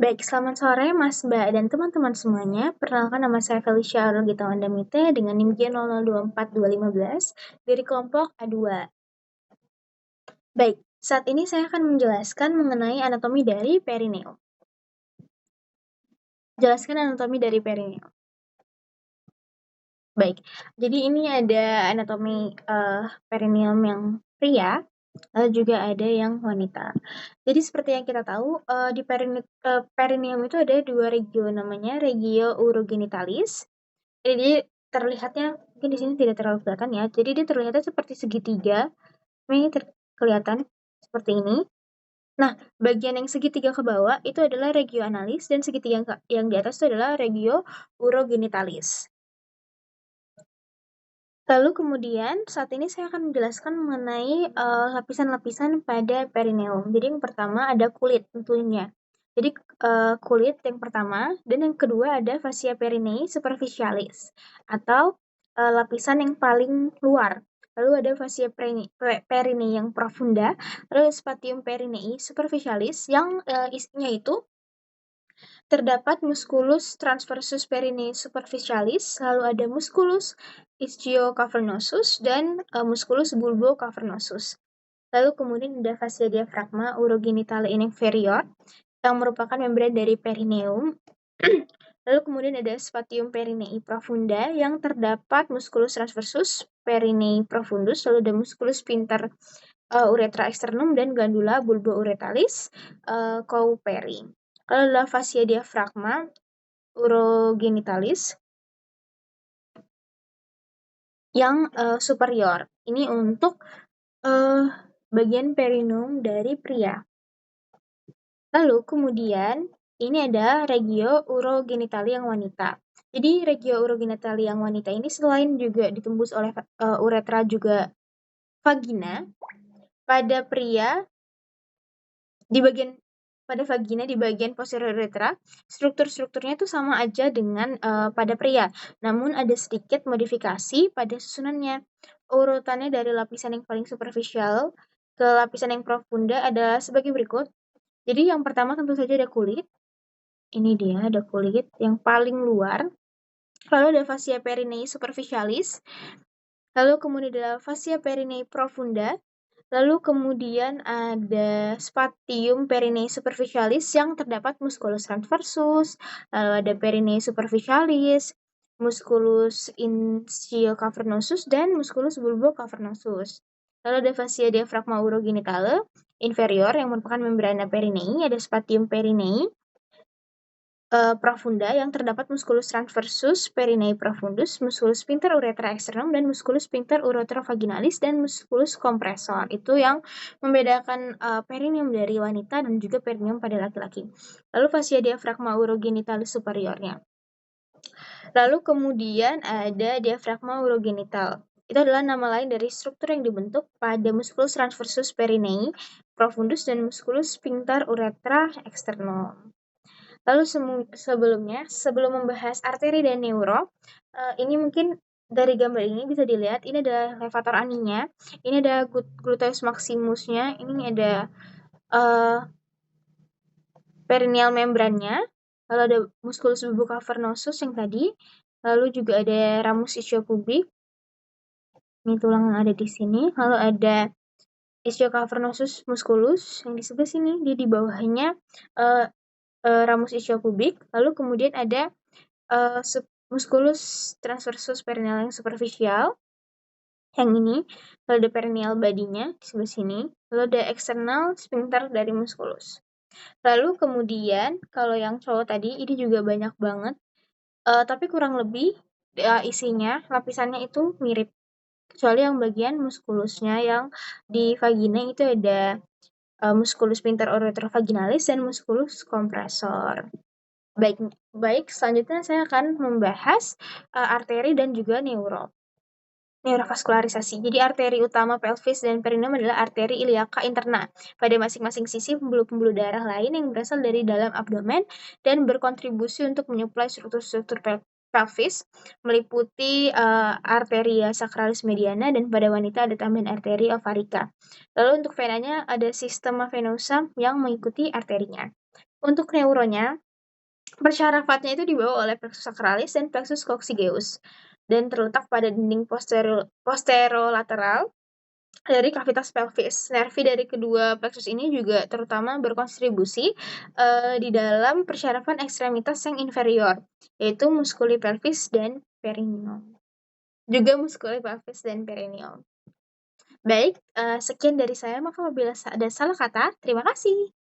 Baik, selamat sore Mas, Mbak, dan teman-teman semuanya. Perkenalkan nama saya Felicia Aurelgita Wandamite dengan NIM J0024215 dari kelompok A2. Baik, saat ini saya akan menjelaskan mengenai anatomi dari perineum. Jelaskan anatomi dari perineum. Baik, jadi ini ada anatomi perineum yang pria, lalu juga ada yang wanita. Jadi seperti yang kita tahu, di perineum itu ada dua regio, namanya regio urogenitalis. Jadi terlihatnya mungkin di sini tidak terlalu kelihatan ya. Jadi dia terlihatnya seperti segitiga. Ini kelihatan seperti ini. Nah, bagian yang segitiga ke bawah itu adalah regio analis dan segitiga yang di atas itu adalah regio urogenitalis. Lalu kemudian saat ini saya akan menjelaskan mengenai lapisan-lapisan pada perineum. Jadi yang pertama ada kulit tentunya. Jadi kulit yang pertama dan yang kedua ada fascia perinei superficialis atau lapisan yang paling luar. Lalu ada fascia perinei yang profunda, lalu spatium perinei superficialis yang isinya itu terdapat musculus transversus perinei superficialis, lalu ada musculus ischiocavernosus dan musculus bulbocavernosus. Lalu kemudian ada fascia diafragma urogenitale inferior yang merupakan membran dari perineum. Lalu kemudian ada spatium perinei profunda yang terdapat musculus transversus perinei profundus, lalu ada musculus sphincter uretra externum dan glandula bulbouretalis couperi. Lalu adalah fascia diafragma urogenitalis yang superior. Ini untuk bagian perineum dari pria. Lalu kemudian ini ada regio urogenitali yang wanita. Jadi regio urogenitali yang wanita ini selain juga ditembus oleh uretra juga vagina, pada pria pada vagina di bagian posterior uretra, strukturnya itu sama aja dengan pada pria. Namun ada sedikit modifikasi pada susunannya. Urutannya dari lapisan yang paling superficial ke lapisan yang profunda adalah sebagai berikut. Jadi yang pertama tentu saja ada kulit. Ini dia, ada kulit yang paling luar. Lalu ada fascia perinei superficialis. Lalu kemudian ada fascia perinei profunda. Lalu kemudian ada spatium perinei superficialis yang terdapat musculus transversus, lalu ada perinei superficialis, musculus ischiocavernosus, dan musculus bulbocavernosus. Lalu ada fascia diafragma urogenitale inferior yang merupakan membrana perinei, ada spatium perinei profunda yang terdapat musculus transversus perinei profundus, musculus sphincter uretra externum, dan musculus sphincter uretra vaginalis, dan musculus kompresor. Itu yang membedakan perineum dari wanita dan juga perineum pada laki-laki. Lalu fascia diafragma urogenitalis superiornya. Lalu kemudian ada diafragma urogenital. Itu adalah nama lain dari struktur yang dibentuk pada musculus transversus perinei profundus dan musculus sphincter uretra externum. Lalu sebelum membahas arteri dan neuro, ini mungkin dari gambar ini bisa dilihat, ini ada levator aninya, ini ada gluteus maximusnya, ini ada perineal membrannya, lalu ada musculus bulbocavernosus yang tadi, lalu juga ada ramus ischiopubic, ini tulang yang ada di sini, lalu ada ischiocavernosus musculus yang di sebelah sini, dia di bawahnya ramus ischiopubic, lalu kemudian ada musculus transversus perineal yang superficial, yang ini, lalu ada perineal badinya di sebelah sini, lalu ada external sphincter dari musculus. Lalu kemudian kalau yang cowok tadi ini juga banyak banget, tapi kurang lebih isinya lapisannya itu mirip, kecuali yang bagian muskulusnya yang di vagina itu ada musculus sphincter uretra vaginalis dan musculus kompresor. Baik, selanjutnya saya akan membahas arteri dan juga neurovaskularisasi. Jadi arteri utama pelvis dan perineum adalah arteri iliaca interna. Pada masing-masing sisi pembuluh-pembuluh darah lain yang berasal dari dalam abdomen dan berkontribusi untuk menyuplai struktur-struktur pelvis, meliputi arteria sacralis mediana, dan pada wanita ada tambahan arteri ovarica. Lalu untuk venanya ada sistema venosa yang mengikuti arterinya. Untuk neuronnya, persyarafatnya itu dibawa oleh plexus sacralis dan plexus coccygeus dan terletak pada dinding posterolateral dari kavitas pelvis. Nervi dari kedua plexus ini juga terutama berkontribusi di dalam persyarafan ekstremitas yang inferior, yaitu musculi pelvis dan perineum. Juga musculi pelvis dan perineum. Baik, sekian dari saya. Maaf apabila ada salah kata. Terima kasih.